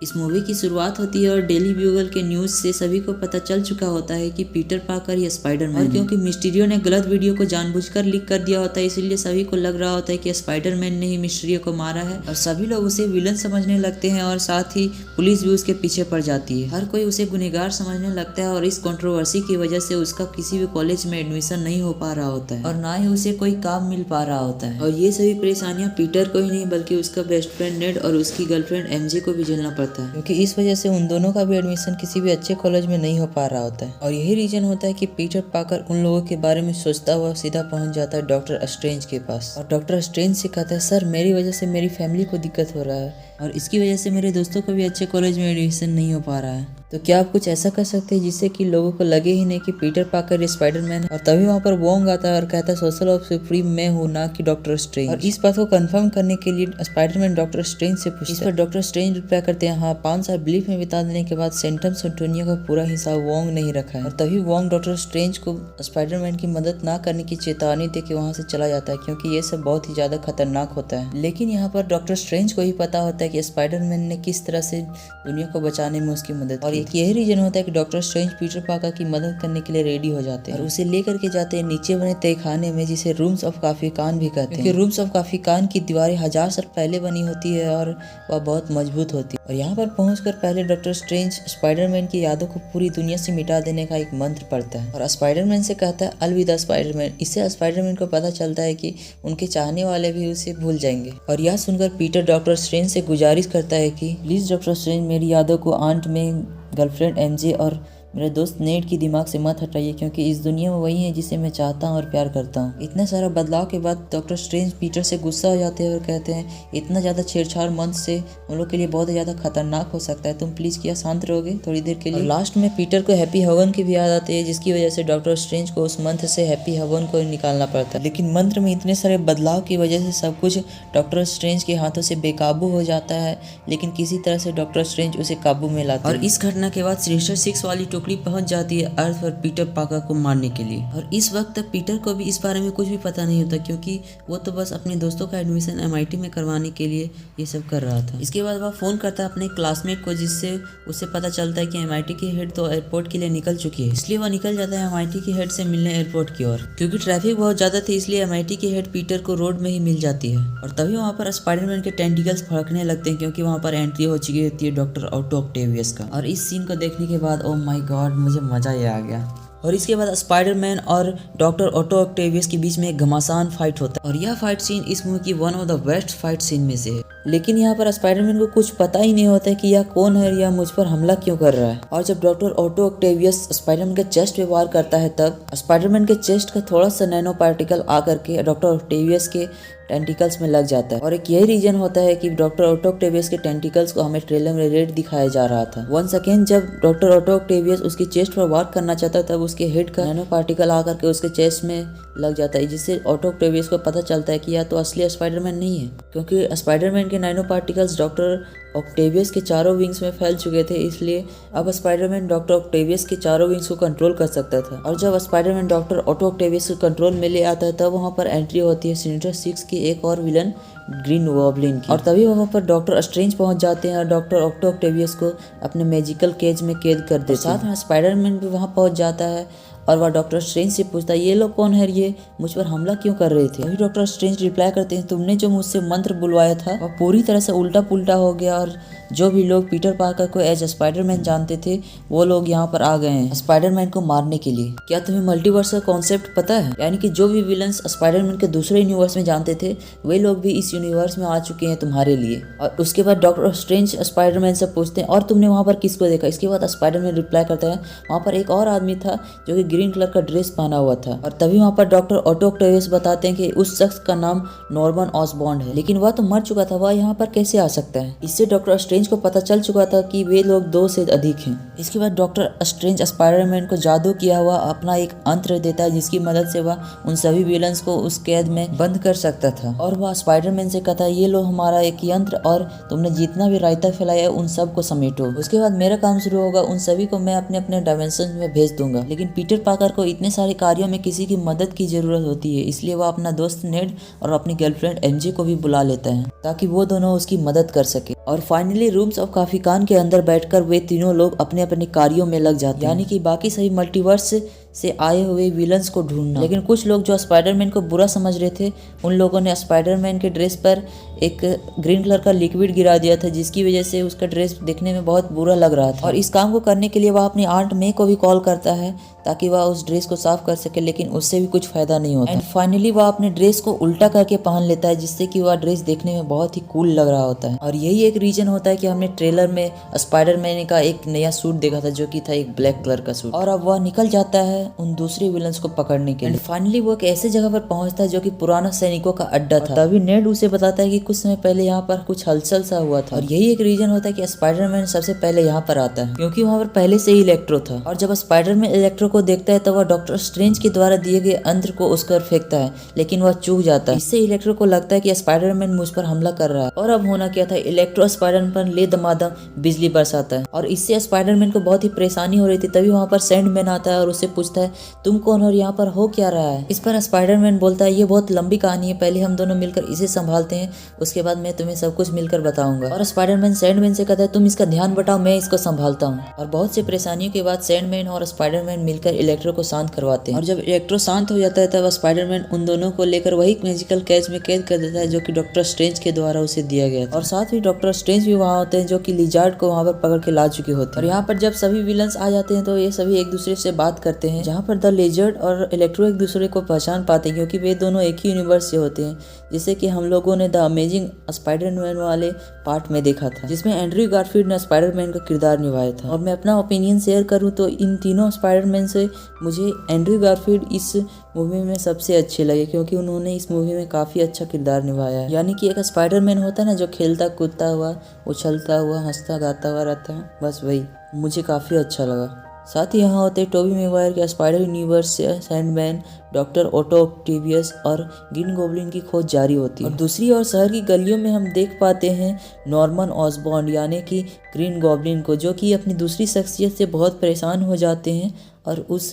इस मूवी की शुरुआत होती है और डेली ब्यूगल के न्यूज से सभी को पता चल चुका होता है कि पीटर पार्कर या स्पाइडरमैन और क्योंकि मिस्टीरियो ने गलत वीडियो को जानबूझकर लीक कर दिया होता है, इसीलिए सभी को लग रहा होता है कि स्पाइडरमैन ने ही मिस्टीरियो को मारा है और सभी लोग उसे विलन समझने लगते हैं और साथ ही पुलिस भी उसके पीछे पड़ जाती है। हर कोई उसे गुनहगार समझने लगता है और इस कंट्रोवर्सी की वजह से उसका किसी भी कॉलेज में एडमिशन नहीं हो पा रहा होता है और ना ही उसे कोई काम मिल पा रहा होता है। और ये सभी परेशानियां पीटर को ही नहीं बल्कि उसका बेस्ट फ्रेंड नेड और उसकी गर्लफ्रेंड एमजे को भी झेलना पड़ता है, क्योंकि इस वजह से उन दोनों का भी एडमिशन किसी भी अच्छे कॉलेज में नहीं हो पा रहा होता है। और यही रीजन होता है कि पीटर पार्कर उन लोगों के बारे में सोचता हुआ सीधा पहुंच जाता है डॉक्टर स्ट्रेंज के पास और डॉक्टर स्ट्रेंज से कहता है, सर मेरी वजह से मेरी फैमिली को दिक्कत हो रहा है और इसकी वजह से मेरे दोस्तों को भी अच्छे कॉलेज में एडमिशन नहीं हो पा रहा है, तो क्या आप कुछ ऐसा कर सकते हैं जिससे कि लोगों को लगे ही नहीं कि पीटर पार्कर स्पाइडरमैन है। और तभी वहाँ पर वोंग आता है और कहता है सोशल ऑफ सुप्रीम मैं हूँ, ना कि डॉक्टर स्ट्रेंज। और इस बात को कंफर्म करने के लिए स्पाइडरमैन डॉक्टर स्ट्रेंज से पूछता है। इस पर डॉक्टर स्ट्रेंज रिप्लाई करते हैं, हाँ 5 साल बिलीफ में बिता देने के बाद सेंटम सेंटोनियो का पूरा हिसाब वोंग नहीं रखा है। और तभी वोंग डॉक्टर स्ट्रेंज को स्पाइडरमैन की मदद ना करने की चेतावनी दे के वहाँ से चला जाता है, क्योंकि ये सब बहुत ही ज्यादा खतरनाक होता है। लेकिन यहाँ पर डॉक्टर स्ट्रेंज को ही पता होता है कि स्पाइडरमैन ने किस तरह से दुनिया को बचाने में उसकी मदद की। और एक यही रीजन होता है कि डॉक्टर स्ट्रेंज पीटर पार्कर की मदद करने के लिए रेडी हो जाते हैं और उसे लेकर के जाते हैं नीचे बने तहखाने में, जिसे रूम्स ऑफ काफी कान भी कहते हैं, क्योंकि रूम्स ऑफ काफी कान की दीवारें 1000 साल पहले बनी होती है और वह बहुत मजबूत होती है। और यहाँ पर पहुंचकर पहले डॉक्टर स्ट्रेंज स्पाइडरमैन की यादों को पूरी दुनिया से मिटा देने का एक मंत्र पढ़ता है और स्पाइडरमैन से कहता है अलविदा स्पाइडरमैन। इससे स्पाइडरमैन को पता चलता है कि उनके चाहने वाले भी उसे भूल जाएंगे। और यह सुनकर पीटर डॉक्टर स्ट्रेंज से गुजारिश करता है कि प्लीज डॉक्टर स्ट्रेंज मेरी यादों को आंट में गर्लफ्रेंड एमजे और मेरे दोस्त नेड की दिमाग से मत हटाइए, क्योंकि इस दुनिया में वही है जिसे मैं चाहता हूँ और प्यार करता हूँ। इतना सारा बदलाव के बाद डॉक्टर स्ट्रेंज पीटर से गुस्सा हो जाते हैं और कहते हैं इतना ज़्यादा छेड़छाड़ मंच से हम लोग के लिए बहुत ज़्यादा खतरनाक हो सकता है, तुम प्लीज़ क्या शांत रहोगे थोड़ी देर के लिए। लास्ट में पीटर को हैप्पी हवन की भी याद आती है, जिसकी वजह से डॉक्टर स्ट्रेंज को उस मंत्र से हैप्पी हवन को निकालना पड़ता है। लेकिन मंत्र में इतने सारे बदलाव की वजह से सब कुछ डॉक्टर स्ट्रेंज के हाथों से बेकाबू हो जाता है, लेकिन किसी तरह से डॉक्टर स्ट्रेंज उसे काबू में लाता है। और इस घटना के बाद सिनिस्टर 6 वाली टुकड़ी पहुंच जाती है अर्थ पर पीटर पार्कर को मारने के लिए। और इस वक्त तक पीटर को भी इस बारे में कुछ भी पता नहीं होता, क्योंकि वो तो बस अपने दोस्तों का एडमिशन MIT में करवाने के लिए ये सब कर रहा था। इसके बाद वह फोन करता है अपने क्लासमेट को, जिससे उसे पता चलता है कि MIT की हेड तो एयरपोर्ट के लिए निकल चुकी है। इसलिए वह निकल जाता है MIT की हेड से मिलने एयरपोर्ट की ओर। क्योंकि ट्रैफिक बहुत ज्यादा थी, इसलिए MIT की हेड पीटर को रोड में ही मिल जाती है। और तभी वहाँ पर स्पाइडरमैन के टेंटिकल्स फड़कने लगते हैं, क्योंकि वहाँ पर एंट्री हो चुकी होती है डॉक्टर ऑटो ऑक्टेवियस का। और इस सीन को देखने के बाद ओ माय गॉड, मुझे मजा ही आ गया। और इसके बाद स्पाइडरमैन और डॉक्टर ऑटो ऑक्टेवियस के बीच में एक घमासान फाइट होता है और यह फाइट सीन इस मूवी की one of the best fight scene में से है। लेकिन यहाँ पर स्पाइडरमैन को कुछ पता ही नहीं होता है कि यह कौन है, यह मुझ पर हमला क्यों कर रहा है। और जब डॉक्टर ऑटो ऑक्टेवियस स्पाइडरमैन के चेस्ट पे वार करता है, तब स्पाइडरमैन के चेस्ट का थोड़ा सा नैनो पार्टिकल आकर के डॉक्टर ऑक्टेवियस के टेंटिकल्स में लग जाता है। और एक यही रीजन होता है कि डॉक्टर ऑटो ऑक्टेवियस के टेंटिकल्स को हमें ट्रेलर में रेड दिखाया जा रहा था। वन सेकेंड जब डॉक्टर ऑटो ऑक्टेवियस उसकी चेस्ट पर वार करना चाहता है, तब उसके हेड का नैनो पार्टिकल आकर के उसके चेस्ट में लग जाता है, जिससे ऑटो ऑक्टेवियस को पता चलता है कि यह तो असली स्पाइडरमैन नहीं है, क्योंकि स्पाइडरमैन के नैनो पार्टिकल्स डॉक्टर ऑक्टेवियस के चारों विंग्स में फैल चुके थे। इसलिए अब स्पाइडरमैन डॉक्टर ऑक्टेवियस के चारों विंग्स को कंट्रोल कर सकता था। और जब स्पाइडरमैन डॉक्टर ऑटो ऑक्टेवियस को कंट्रोल में ले आता है, तब वहाँ पर एंट्री होती है सिनिस्टर 6 की एक और विलन ग्रीन गॉब्लिन की। और तभी वहाँ पर डॉक्टर स्ट्रेंज पहुंच जाते हैं और डॉक्टर ऑक्टो ऑक्टेवियस को अपने मैजिकल केज में कैद कर देते हैं। साथ में स्पाइडरमैन भी वहाँ पहुंच जाता है और वह डॉक्टर स्ट्रेंज से पूछता है ये लोग कौन है, ये मुझ पर हमला क्यों कर रहे थे। अभी डॉक्टर स्ट्रेंज रिप्लाई करते हैं तुमने जो मुझसे मंत्र बुलवाया था वह पूरी तरह से उल्टा पुल्टा हो गया और जो भी लोग पीटर पार्कर को एज स्पाइडरमैन जानते थे वो लोग यहाँ पर आ गए हैं स्पाइडरमैन को मारने के लिए। क्या तुम्हें मल्टीवर्स का कॉन्सेप्ट पता है? यानी कि जो भी विलन्स स्पाइडरमैन के दूसरे यूनिवर्स में जानते थे वे लोग भी इस यूनिवर्स में आ चुके हैं तुम्हारे लिए। और उसके बाद डॉक्टर स्ट्रेंज स्पाइडरमैन से पूछते हैं और तुमने वहाँ पर किसको देखा? इसके बाद स्पाइडरमैन रिप्लाई करता है वहाँ पर एक और आदमी था जो कि ग्रीन कलर का ड्रेस पहना हुआ था। और तभी वहाँ पर डॉक्टर ऑटो ऑक्टेवियस बताते हैं कि उस शख्स का नाम नॉर्मन ऑसबॉर्न है, लेकिन वह तो मर चुका था, वह यहाँ पर कैसे आ सकता है। इससे डॉक्टर स्ट्रेंज को पता चल चुका था कि वे लोग 2 से अधिक हैं। इसके बाद डॉक्टर स्ट्रेंज स्पाइडरमैन को जादू किया हुआ अपना एक अंत्र देता है, जिसकी मदद से वह उन सभी विलन्स को उस कैद में बंद कर सकता था। और वह स्पाइडरमैन से कहता है ये लो हमारा एक यंत्र और तुमने जितना भी रायता फैलाया है उन सब को समेटो। उसके बाद मेरा काम शुरू होगा, उन सभी को मैं अपने अपने डायमेंशन में भेज दूंगा। लेकिन पीटर पार्कर को इतने सारे कार्यों में किसी की मदद की जरूरत होती है, इसलिए वह अपना दोस्त नेड और अपनी गर्लफ्रेंड एमजे को भी बुला लेता है ताकि वो दोनों उसकी मदद कर सके। और फाइनली फाइनली रूम्स ऑफ काफी खान के अंदर बैठकर वे तीनों लोग अपने अपने कार्यों में लग जाते हैं, यानी कि बाकी सभी मल्टीवर्स से आए हुए विलन्स को ढूंढना। लेकिन कुछ लोग जो स्पाइडरमैन को बुरा समझ रहे थे, उन लोगों ने स्पाइडरमैन के ड्रेस पर एक ग्रीन कलर का लिक्विड गिरा दिया था, जिसकी वजह से उसका ड्रेस दिखने में बहुत बुरा लग रहा था। और इस काम को करने के लिए वह अपनी आंट मे को भी कॉल करता है ताकि वह उस ड्रेस को साफ कर सके, लेकिन उससे भी कुछ फायदा नहीं होता। एंड फाइनली वह अपने ड्रेस को उल्टा करके पहन लेता है, जिससे कि वह ड्रेस देखने में बहुत ही कूल लग रहा होता है। और यही एक रीजन होता है कि हमने ट्रेलर में स्पाइडरमैन का एक नया सूट देखा था, जो कि था एक ब्लैक कलर का सूट। और अब वह निकल जाता है उन दूसरे विलन्स को पकड़ने के लिए। एंड फाइनली वो एक ऐसे जगह पर पहुंचता है जो कि पुराना सैनिकों का अड्डा था। तभी नेड उसे बताता है कि कुछ समय पहले यहाँ पर कुछ हलचल सा हुआ था, और यही एक रीजन होता है कि स्पाइडरमैन सबसे पहले यहाँ पर आता है, क्योंकि वहाँ पर पहले से ही इलेक्ट्रो था। और जब स्पाइडरमैन इलेक्ट्रो को देखता है तो वह डॉक्टर स्ट्रेंज के द्वारा दिए गए यंत्र को उस पर फेंकता है, लेकिन वह चूक जाता है। इससे इलेक्ट्रो को लगता है कि स्पाइडरमैन मुझ पर हमला कर रहा है। और अब होना क्या था, इलेक्ट्रो स्पाइडरमैन पर ले दमादम बिजली बरसाता है, और इससे स्पाइडरमैन को बहुत ही परेशानी हो रही थी। तभी वहाँ पर सैंडमैन आता है और उससे पूछता है तुम कौन और यहाँ पर हो क्या रहा है। इस पर स्पाइडरमैन बोलता है ये बहुत लंबी कहानी है, पहले हम दोनों मिलकर इसे संभालते हैं, उसके बाद मैं तुम्हें सब कुछ मिलकर बताऊंगा। और स्पाइडरमैन सैंडमैन से कहता है तुम इसका ध्यान बटाओ, मैं इसको संभालता हूँ। और बहुत सी परेशानियों के बाद सैंडमैन और स्पाइडरमैन मिलकर इलेक्ट्रो को शांत करवाते हैं। और जब इलेक्ट्रो शांत हो जाता है तब स्पाइडरमैन उन दोनों को लेकर वही मैजिकल कैच में कैद कर देता है, जो कि डॉक्टर स्ट्रेंज के द्वारा उसे दिया गया था। और साथ ही डॉक्टर स्ट्रेंज भी वहाँ होते हैं, जो कि लिजार्ड को वहाँ पर पकड़ के ला चुके होते हैं। और यहाँ पर जब सभी विलन्स आ जाते हैं तो ये सभी एक दूसरे से बात करते हैं, जहाँ पर द लिजार्ड और इलेक्ट्रो एक दूसरे को पहचान पाते हैं, क्योंकि वे दोनों एक ही यूनिवर्स से होते हैं, जिसे कि हम लोगों ने द अमेजिंग स्पाइडरमैन वाले पार्ट में देखा था, जिसमें एंड्रयू गारफील्ड ने स्पाइडरमैन का किरदार निभाया था। और मैं अपना ओपिनियन शेयर करूं तो इन तीनों स्पाइडरमैन से मुझे एंड्रयू गारफील्ड इस मूवी में सबसे अच्छे लगे, क्योंकि उन्होंने इस मूवी में काफ़ी अच्छा किरदार निभाया है। यानी कि एक स्पाइडरमैन होता है ना, जो खेलता कूदता हुआ, उछलता हुआ, हंसता गाता हुआ रहता है, बस वही मुझे काफ़ी अच्छा लगा। साथ ही यहाँ होते टोबी मैगवायर के स्पाइडर यूनिवर्स से सैंडमैन, डॉक्टर ओटो ऑक्टेवियस और ग्रीन गॉब्लिन की खोज जारी होती है। और दूसरी ओर शहर की गलियों में हम देख पाते हैं नॉर्मन ऑसबॉर्न यानी कि ग्रीन गॉब्लिन को, जो कि अपनी दूसरी शख्सियत से बहुत परेशान हो जाते हैं और उस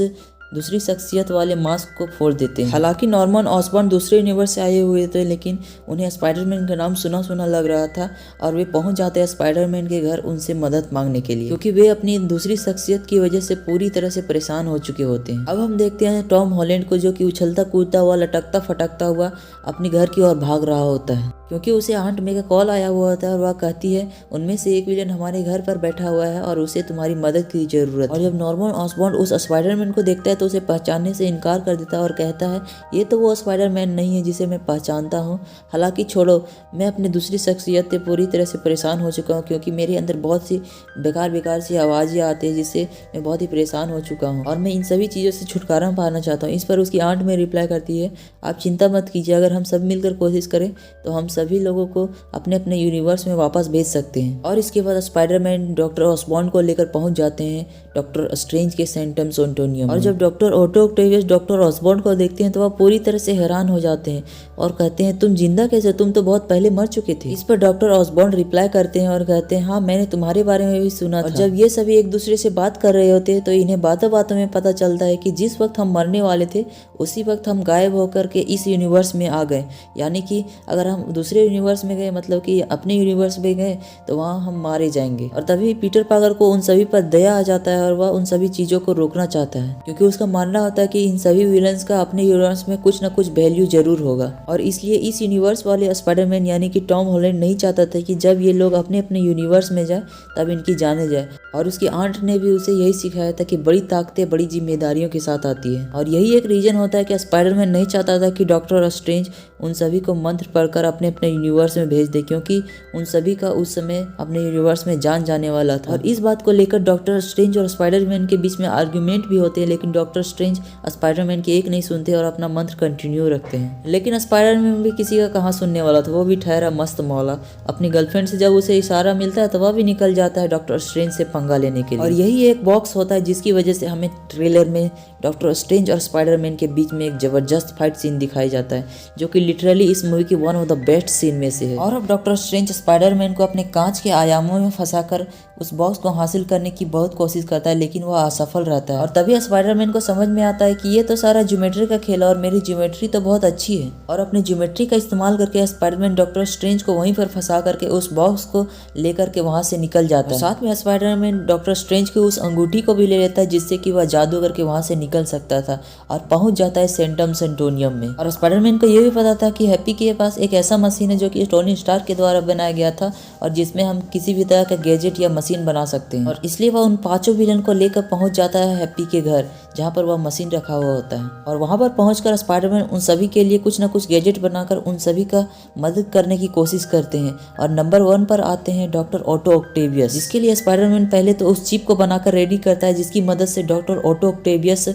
दूसरी शख्सियत वाले मास्क को फोड़ देते हैं। हालांकि नॉर्मन ऑसबॉर्न दूसरे यूनिवर्स से आए हुए थे, लेकिन उन्हें स्पाइडरमैन का नाम सुना सुना लग रहा था और वे पहुंच जाते हैं स्पाइडरमैन के घर उनसे मदद मांगने के लिए, क्योंकि वे अपनी दूसरी शख्सियत की वजह से पूरी तरह से परेशान हो चुके होते हैं। अब हम देखते हैं टॉम हॉलैंड को, जो कि उछलता कूदता हुआ, लटकता फटकता हुआ अपने घर की ओर भाग रहा होता है, क्योंकि उसे आंट मे का कॉल आया हुआ होता है और वह कहती है उनमें से एक विलन हमारे घर पर बैठा हुआ है और उसे तुम्हारी मदद की जरूरत। और जब नॉर्मन ऑसबॉर्न उस स्पाइडरमैन को देखता है तो उसे पहचानने से इनकार कर देता है और कहता है ये तो वो स्पाइडरमैन नहीं है जिसे मैं पहचानता हूँ। हालांकि छोड़ो, मैं अपनी दूसरी शख्सियत से पूरी तरह से परेशान हो चुका हूँ, क्योंकि मेरे अंदर बहुत सी बेकार सी आवाज़ें आती हैं जिससे मैं बहुत ही परेशान हो चुका हूँ और मैं इन सभी चीज़ों से छुटकारा पाना चाहता हूँ। इस पर उसकी आंट में रिप्लाई करती है आप चिंता मत कीजिए, अगर हम सब मिलकर कोशिश करें तो हम सभी लोगों को अपने अपने यूनिवर्स में वापस भेज सकते हैं। और इसके बाद स्पाइडरमैन डॉक्टर ऑसबॉर्न को लेकर पहुंच जाते हैं डॉक्टर स्ट्रेंज के सेंटम सोंटोनियम। और जब doctor Otto Octavius doctor Osborn को देखते हैं तो वह पूरी तरह से हैरान हो जाते हैं और कहते हैं तुम जिंदा कैसे, तुम तो बहुत पहले मर चुके थे। इस पर डॉक्टर ऑसबॉर्न रिप्लाई करते हैं और कहते हैं हाँ मैंने तुम्हारे बारे में भी सुना था। और जब ये सभी एक दूसरे से बात कर रहे होते हैं तो इन्हें बातों बातों में पता चलता है कि जिस वक्त हम मरने वाले थे उसी वक्त हम गायब होकर के इस यूनिवर्स में आ गए। यानी कि अगर हम दूसरे यूनिवर्स में गए, मतलब कि अपने यूनिवर्स में गए, तो वहाँ हम मारे जाएंगे। और तभी पीटर पार्कर को उन सभी पर दया आ जाता है और वह उन सभी चीज़ों को रोकना चाहता है, क्योंकि उसका मानना होता है कि इन सभी विलन्स का अपने यूनिवर्स में कुछ न कुछ वैल्यू जरूर होगा। और इसलिए इस यूनिवर्स वाले स्पाइडरमैन यानी कि टॉम हॉलैंड नहीं चाहता था कि जब ये लोग अपने अपने यूनिवर्स में जाए तब इनकी जाने जाए। और उसकी आंट ने भी उसे यही सिखाया था कि बड़ी ताकतें बड़ी जिम्मेदारियों के साथ आती है। और यही एक रीजन होता है कि स्पाइडरमैन नहीं चाहता था कि डॉक्टर स्ट्रेंज उन सभी को मंत्र पढ़कर अपने अपने यूनिवर्स में भेज दे, क्योंकि उन सभी का उस समय अपने यूनिवर्स में जान जाने वाला था। और इस बात को लेकर डॉक्टर स्ट्रेंज और स्पाइडरमैन के बीच में आर्ग्यूमेंट भी होते हैं, लेकिन डॉक्टर स्ट्रेंज स्पाइडरमैन की एक नहीं सुनते और अपना मंत्र कंटिन्यू रखते हैं। लेकिन स्पाइडरमैन भी किसी का कहाँ सुनने वाला था, वो भी ठहरा मस्त मौला। अपनी गर्लफ्रेंड से जब उसे इशारा मिलता है तो वह भी निकल जाता है डॉक्टर स्ट्रेंज से पंगा लेने के लिए। और यही एक बॉक्स होता है जिसकी वजह से हमें ट्रेलर में डॉक्टर स्ट्रेंज और स्पाइडरमैन के बीच में एक जबरदस्त फाइट सीन दिखाई जाता है, जो कि लिटरली इस मूवी की one of the best scene में से है। और अब डॉक्टर स्ट्रेंज स्पाइडरमैन को अपने कांच के आयामों में फंसाकर उस बॉक्स को हासिल करने की बहुत कोशिश करता करता है लेकिन वह असफल रहता है। और तभी स्पाइडरमैन को समझ में आता है कि ये तो सारा ज्योमेट्री का खेल है और मेरी ज्योमेट्री तो बहुत अच्छी है। और अपनी ज्योमेट्री का इस्तेमाल करके स्पाइडरमैन डॉक्टर स्ट्रेंज को वहीं पर फंसा करके उस बॉक्स को लेकर के वहां से निकल जाता है। साथ में स्पाइडरमैन डॉक्टर स्ट्रेंज की उस अंगूठी को भी ले लेता है जिससे कि वह जादू करके वहां से निकल सकता था और पहुंच जाता है सेंटम सेंटोनियम में। और स्पाइडरमैन को यह भी पता था कि हैप्पी के पास एक ऐसा मशीन है जो कि टोनी स्टार्क के द्वारा बनाया गया था और जिसमें हम किसी भी तरह का गैजेट या मशीन बना सकते हैं। और इसलिए वह उन 5 विलन को लेकर पहुंच जाता है हैप्पी के घर जहां पर वह मशीन रखा हुआ होता है। और वहां पर पहुंचकर स्पाइडरमैन उन सभी के लिए कुछ न कुछ गैजेट बनाकर उन सभी का मदद करने की कोशिश करते हैं। और नंबर 1 पर आते हैं डॉक्टर ऑटो ऑक्टेवियस, जिसके लिए स्पाइडरमैन पहले तो उस चिप को बनाकर रेडी करता है जिसकी मदद से डॉक्टर ऑटो ऑक्टेवियस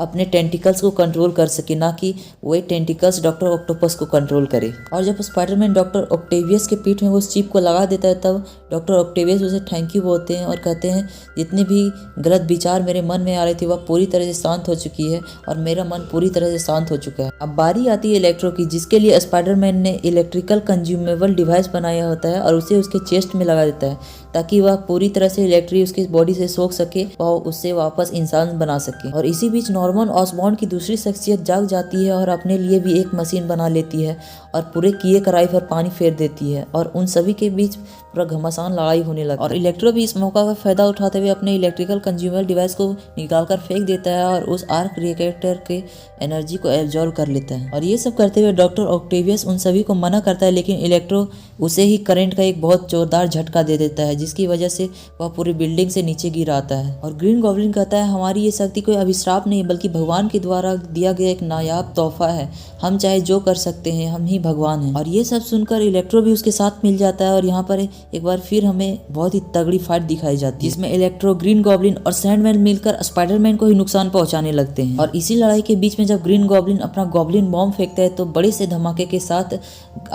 अपने टेंटिकल्स को कंट्रोल कर सके, ना कि वही टेंटिकल्स डॉक्टर ऑक्टोपस को कंट्रोल करे। और जब स्पाइडरमैन डॉक्टर ऑक्टेवियस के पीठ में उस चिप को लगा देता है तब डॉक्टर ऑक्टेवियस उसे थैंक यू बोलते हैं और कहते हैं जितने भी गलत विचार मेरे मन में आ रहे थे वह पूरी तरह से शांत हो चुकी है और मेरा मन पूरी तरह से शांत हो चुका है। अब बारी आती है इलेक्ट्रो की, जिसके लिए स्पाइडरमैन ने इलेक्ट्रिकल कंज्यूमेबल डिवाइस बनाया होता है और उसे उसके चेस्ट में लगा देता है ताकि वह पूरी तरह से इलेक्ट्रिक उसकी बॉडी से सोख सके और उससे वापस इंसान बना सके। और इसी बीच नॉर्मन ऑसबॉर्न की दूसरी शख्सियत जाग जाती है और अपने लिए भी एक मशीन बना लेती है और पूरे किए कराई पर पानी फेर देती है और उन सभी के बीच पूरा घमासान लड़ाई होने लगा। और इलेक्ट्रो भी इस मौका का फायदा उठाते हुए अपने इलेक्ट्रिकल कंज्यूमेबल डिवाइस को निकालकर फेंक देता है और उस आर्क रिएक्टर के एनर्जी को एब्जॉर्ब कर लेता है। और ये सब करते हुए डॉक्टर ऑक्टेवियस उन सभी को मना करता है लेकिन इलेक्ट्रो उसे ही करंट का एक बहुत जोरदार झटका दे देता है जिसकी वजह से वह पूरी बिल्डिंग से नीचे गिर आता है। और ग्रीन गॉब्लिन कहता है हमारी ये शक्ति कोई अभिश्राप नहीं बल्कि भगवान के द्वारा दिया गया एक नायाब तोहफा है, हम चाहे जो कर सकते हैं, हम ही भगवान हैं। और ये सब सुनकर इलेक्ट्रो भी उसके साथ मिल जाता है और यहाँ पर एक बार फिर हमें बहुत ही तगड़ी फाइट दिखाई जाती है जिसमें इलेक्ट्रो, ग्रीन गॉब्लिन और सैंडमैन मिलकर स्पाइडरमैन को ही नुकसान पहुंचाने लगते हैं। और इसी लड़ाई के बीच में जब ग्रीन गॉब्लिन अपना गॉब्लिन बॉम्ब फेंकता है तो बड़े से धमाके के साथ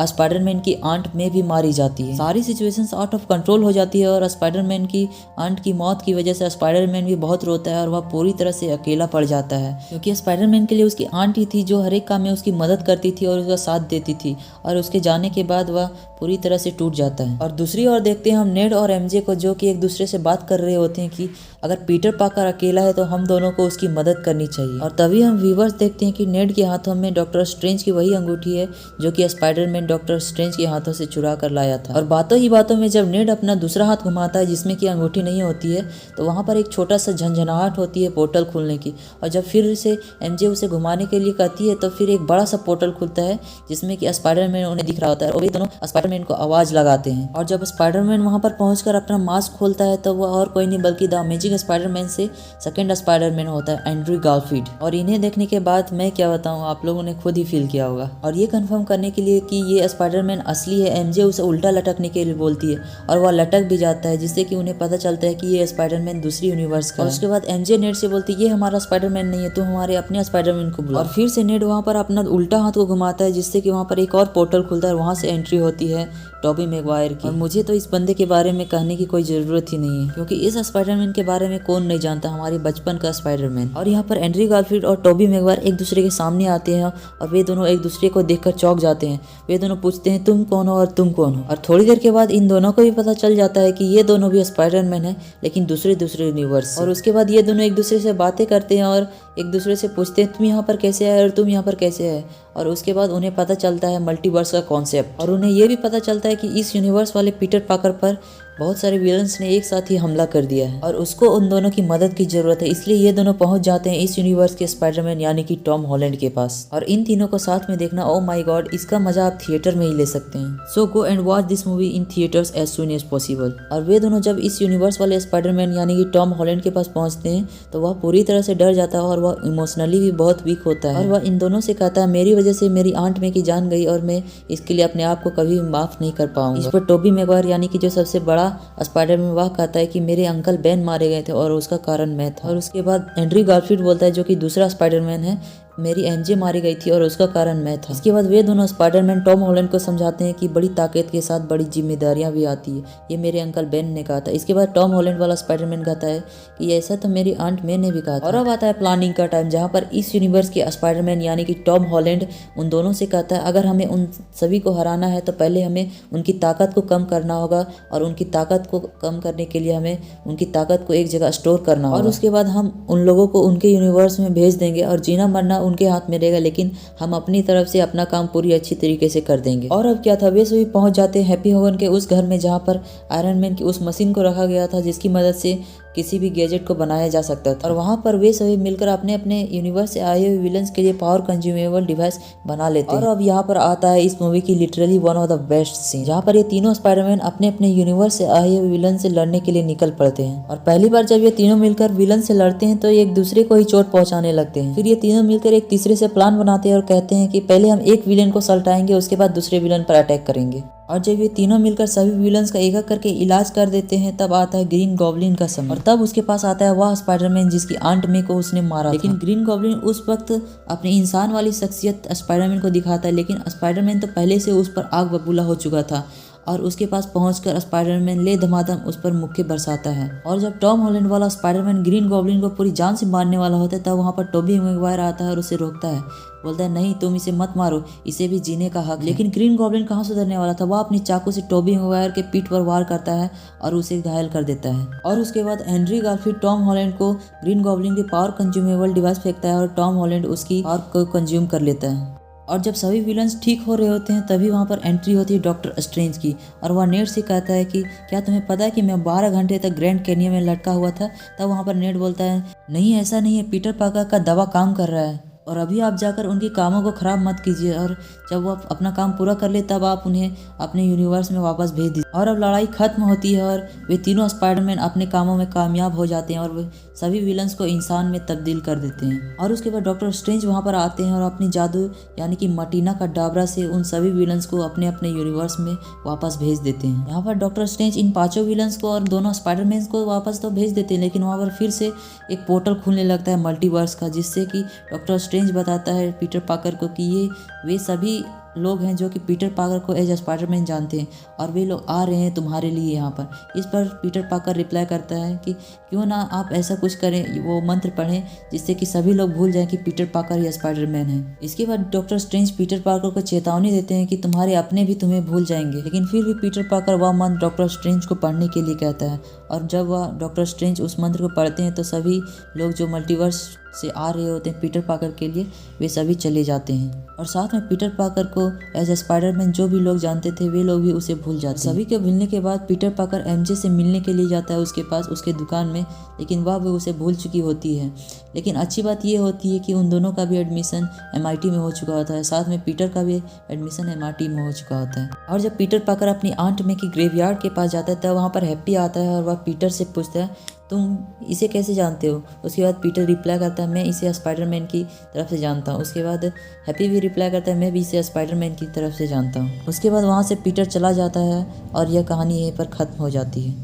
स्पाइडरमैन की आंट में भी मारी जाती है। सारी सिचुएशंस आउट ऑफ कंट्रोल हो जाती है और स्पाइडरमैन की आंट की मौत की वजह से स्पाइडरमैन भी बहुत रोता है और वह पूरी तरह से अकेला पड़ जाता है क्योंकि स्पाइडरमैन के लिए उसकी आंट ही थी जो हर एक काम में उसकी मदद करती थी और उसका साथ देती थी। और उसके जाने के बाद वह पूरी तरह से टूट जाता है। और दूसरी ओर देखते हैं हम नेड और एमजे को जो कि एक दूसरे से बात कर रहे होते हैं कि अगर पीटर पाकर अकेला है तो हम दोनों को उसकी मदद करनी चाहिए। और तभी हम व्यूवर्स देखते हैं कि नेड के हाथों में डॉक्टर स्ट्रेंज की वही अंगूठी है जो कि स्पाइडरमैन डॉक्टर स्ट्रेंज के हाथों से चुरा कर लाया था। और बातों ही बातों में जब नेड अपना दूसरा हाथ घुमाता है जिसमें कि अंगूठी नहीं होती है तो वहाँ पर एक छोटा सा झंझनाहट होती है पोर्टल खुलने की। और जब फिर से एमजे उसे घुमाने के लिए कहती है तो फिर एक बड़ा सा पोर्टल खुलता है जिसमें कि स्पाइडरमैन उन्हें दिख रहा होता है और वे दोनों स्पाइडरमैन को आवाज लगाते हैं। और जब स्पाइडरमैन वहाँ पर पहुंचकर अपना मास्क खोलता है तो वह और कोई नहीं बल्कि द अमेजिंग स्पाइडरमैन से सेकंड स्पाइडरमैन होता है, एंड्रू गारफील्ड। और इन्हें देखने के बाद मैं क्या बताऊं, आप लोगों ने खुद ही फील किया होगा। और ये कंफर्म करने के लिए कि ये स्पाइडरमैन असली है, एमजे उसे उल्टा लटकने के लिए बोलती है और वह लटक भी जाता है जिससे कि उन्हें पता चलता है कि ये स्पाइडरमैन दूसरी यूनिवर्स का है। और उसके बाद एमजे नेड से बोलती है ये हमारा स्पाइडरमैन नहीं है, तो हमारे अपने स्पाइडरमैन को बुला। और फिर से नेड वहाँ पर अपना उल्टा हाथ को घुमाता है जिससे कि वहाँ पर एक और पोर्टल खुलता है और वहाँ से एंट्री होती है टॉबी मैगवायर की। और मुझे तो इस बंदे के बारे में कहने की कोई ज़रूरत ही नहीं है क्योंकि इस स्पाइडरमैन के बारे में कौन नहीं जानता, हमारे बचपन का स्पाइडरमैन। और यहाँ पर एंड्रू गारफील्ड और टॉबी मैगवायर एक दूसरे के सामने आते हैं और वे दोनों एक दूसरे को देखकर चौंक जाते हैं। वे दोनों पूछते हैं तुम कौन हो और तुम कौन हो। और थोड़ी देर के बाद इन दोनों को भी पता चल जाता है कि ये दोनों भी स्पाइडरमैन है लेकिन दूसरे यूनिवर्स। और उसके बाद ये दोनों एक दूसरे से बातें करते हैं और एक दूसरे से पूछते हैं तुम यहाँ पर कैसे आए और तुम यहाँ पर कैसे आए। और उसके बाद उन्हें पता चलता है मल्टीवर्स का कॉन्सेप्ट। और उन्हें यह भी पता चलता है कि इस यूनिवर्स वाले पीटर पाकर पर बहुत सारे विलन्स ने एक साथ ही हमला कर दिया है और उसको उन दोनों की मदद की जरूरत है। इसलिए ये दोनों पहुंच जाते हैं इस यूनिवर्स के स्पाइडरमैन यानी कि टॉम हॉलैंड के पास। और इन तीनों को साथ में देखना, ओ माय गॉड, इसका मजा आप थिएटर में ही ले सकते हैं। So go and watch this movie in theatres as soon as possible. और वे दोनों जब इस यूनिवर्स वाले स्पाइडरमैन यानी कि टॉम हॉलैंड के पास पहुंचते हैं तो वह पूरी तरह से डर जाता है और वह इमोशनली भी बहुत वीक होता है। और वह इन दोनों से कहता है मेरी वजह से मेरी आंट में की जान गई और मैं इसके लिए अपने आप को कभी माफ नहीं कर पाऊंगा। इस पर टोबी मैगवायर यानी कि जो सबसे बड़ा स्पाइडरमैन वह कहता है कि मेरे अंकल बेन मारे गए थे और उसका कारण मैं था। और उसके बाद एंड्रू गारफील्ड बोलता है जो कि दूसरा स्पाइडरमैन है, मेरी एमजे मारी गई थी और उसका कारण मैं था। इसके बाद वे दोनों स्पाइडरमैन टॉम हॉलैंड को समझाते हैं कि बड़ी ताकत के साथ बड़ी जिम्मेदारियां भी आती है, ये मेरे अंकल बेन ने कहा था। इसके बाद टॉम हॉलैंड वाला स्पाइडरमैन कहता है कि ऐसा तो मेरी आंट मे ने भी कहा था। और अब आता है प्लानिंग का टाइम, जहाँ पर इस यूनिवर्स के स्पाइडरमैन यानी कि टॉम हॉलैंड उन दोनों से कहता है अगर हमें उन सभी को हराना है तो पहले हमें उनकी ताकत को कम करना होगा, और उनकी ताकत को कम करने के लिए हमें उनकी ताकत को एक जगह स्टोर करना होगा, और उसके बाद हम उन लोगों को उनके यूनिवर्स में भेज देंगे और जीना मरना उनके हाथ में रहेगा, लेकिन हम अपनी तरफ से अपना काम पूरी अच्छी तरीके से कर देंगे। और अब क्या था, वे सभी पहुंच जाते हैं हैप्पी होगन के उस घर में जहां पर आयरन मैन की उस मशीन को रखा गया था जिसकी मदद से किसी भी गैजेट को बनाया जा सकता था। और वहां पर वे सभी मिलकर अपने अपने यूनिवर्स से आए हुए विलन्स के लिए पावर कंज्यूमेबल डिवाइस बना लेते हैं। और अब यहाँ पर आता है इस मूवी की literally one of the best scene, जहाँ पर ये तीनों स्पाइडरमैन अपने अपने यूनिवर्स से आए हुए विलन से लड़ने के लिए निकल पड़ते हैं। और पहली बार जब ये तीनों मिलकर विलन से लड़ते हैं तो एक दूसरे को ही चोट पहुंचाने लगते हैं। फिर ये तीनों मिलकर एक तीसरे से प्लान बनाते हैं और कहते हैं कि पहले हम एक विलन को सल्टाएंगे, उसके बाद दूसरे विलन पर अटैक करेंगे। और जब ये तीनों मिलकर सभी विलन्स का एक एक करके इलाज कर देते हैं तब आता है ग्रीन गॉब्लिन का समय। और तब उसके पास आता है वह स्पाइडरमैन जिसकी आंट मे को उसने मारा। लेकिन ग्रीन गॉब्लिन उस वक्त अपनी इंसान वाली शख्सियत स्पाइडरमैन को दिखाता है, लेकिन स्पाइडरमैन तो पहले से उस पर आग बबूला हो चुका था और उसके पास पहुंचकर स्पाइडरमैन ले धमाधम उस पर मुक्के बरसाता है। और जब टॉम हॉलैंड वाला स्पाइडरमैन ग्रीन गॉब्लिन को पूरी जान से मारने वाला होता है तब वहां पर टोबी मैगवायर आता है और उसे रोकता है, बोलता है नहीं तुम इसे मत मारो, इसे भी जीने का हक है। लेकिन ग्रीन गॉब्लिन कहाँ सुधरने वाला था, वह अपनी चाकू से टोबी मैगवायर के पीठ पर वार करता है और उसे घायल कर देता है। और उसके बाद एंड्री गारफील्ड टॉम हॉलैंड को ग्रीन गॉब्लिन के पावर कंज्यूमेबल डिवाइस फेंकता है और टॉम हॉलैंड उसकी पावर को कंज्यूम कर लेता है। और जब सभी विलन्स ठीक हो रहे होते हैं तभी वहाँ पर एंट्री होती है डॉक्टर स्ट्रेंज की, और वह नेड से कहता है कि क्या तुम्हें पता है कि मैं 12 घंटे तक ग्रैंड कैनियन में लटका हुआ था। तब वहाँ पर नेड बोलता है नहीं ऐसा नहीं है, पीटर पार्कर का दवा काम कर रहा है और अभी आप जाकर उनके कामों को खराब मत कीजिए, और जब वो अपना काम पूरा कर ले तब आप उन्हें अपने यूनिवर्स में वापस भेज दीजिए। और अब लड़ाई खत्म होती है और वे तीनों स्पाइडरमैन अपने कामों में कामयाब हो जाते हैं और वे सभी विलन्स को इंसान में तब्दील कर देते हैं। और उसके बाद डॉक्टर स्ट्रेंज वहाँ पर आते हैं और अपनी जादू यानी कि मटीना का डाबरा से उन सभी विलन्स को अपने अपने यूनिवर्स में वापस भेज देते हैं। यहाँ पर डॉक्टर स्ट्रेंज इन 5 विलन्स को और दोनों स्पाइडरमैन को वापस तो भेज देते हैं, लेकिन वहाँ पर फिर से एक पोर्टल खुलने लगता है मल्टीवर्स का, जिससे कि डॉक्टर स्ट्रेंज बताता है पीटर पार्कर को कि ये वे सभी लोग हैं जो कि पीटर पार्कर को एज स्पाइडरमैन जानते हैं और वे लोग आ रहे हैं तुम्हारे लिए यहाँ पर। इस पर पीटर पार्कर रिप्लाई करता है कि क्यों ना आप ऐसा कुछ करें, वो मंत्र पढ़ें जिससे कि सभी लोग भूल जाएं कि पीटर पार्कर या स्पाइडरमैन है। इसके बाद डॉक्टर स्ट्रेंज पीटर पार्कर को चेतावनी देते हैं कि तुम्हारे अपने भी तुम्हें भूल जाएंगे, लेकिन फिर भी पीटर पार्कर वह मंत्र डॉक्टर स्ट्रेंज को पढ़ने के लिए कहता है। और जब वह डॉक्टर स्ट्रेंज उस मंत्र को पढ़ते हैं तो सभी लोग जो मल्टीवर्स से आ रहे होते हैं पीटर पार्कर के लिए वे सभी चले जाते हैं। और साथ में पीटर पार्कर को एज ए स्पाइडरमैन जो भी लोग जानते थे वे लोग भी उसे भूल जाते हैं। सभी के मिलने के बाद पीटर पार्कर एमजे से मिलने के लिए जाता है उसके पास उसके दुकान में, लेकिन वह भी उसे भूल चुकी होती है। लेकिन अच्छी बात यह होती है कि उन दोनों का भी एडमिशन MIT में हो चुका होता है, साथ में पीटर का भी एडमिशन MIT में हो चुका होता है। और जब पीटर पार्कर अपनी आंट में की ग्रेवयार्ड के पास जाता है तब वहाँ पर हैप्पी आता है और वह पीटर से पूछता है तुम इसे कैसे जानते हो। उसके बाद पीटर रिप्लाई करता है मैं इसे स्पाइडरमैन की तरफ से जानता हूँ। उसके बाद हैप्पी भी रिप्लाई करता है मैं भी इसे स्पाइडरमैन की तरफ से जानता हूँ। उसके बाद वहाँ से पीटर चला जाता है और यह कहानी यहीं पर ख़त्म हो जाती है।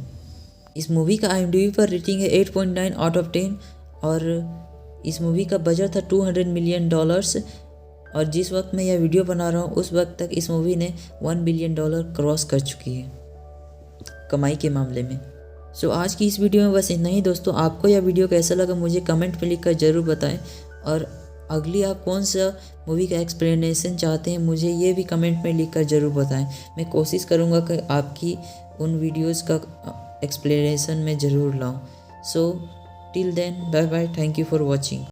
इस मूवी का IMDb पर रेटिंग है 8.9 आउट ऑफ 10 और इस मूवी का बजट था $200 मिलियन और जिस वक्त मैं यह वीडियो बना रहा हूँ उस वक्त तक इस मूवी ने $1 बिलियन क्रॉस कर चुकी है कमाई के मामले में। सो आज की इस वीडियो में बस इतना ही दोस्तों। आपको यह वीडियो कैसा लगा मुझे कमेंट में लिखकर ज़रूर बताएं, और अगली आप कौन सा मूवी का एक्सप्लेनेशन चाहते हैं मुझे ये भी कमेंट में लिखकर ज़रूर बताएं। मैं कोशिश करूँगा कि आपकी उन वीडियोज़ का एक्सप्लेनेशन मैं ज़रूर लाऊँ। So till then bye bye, thank you for watching.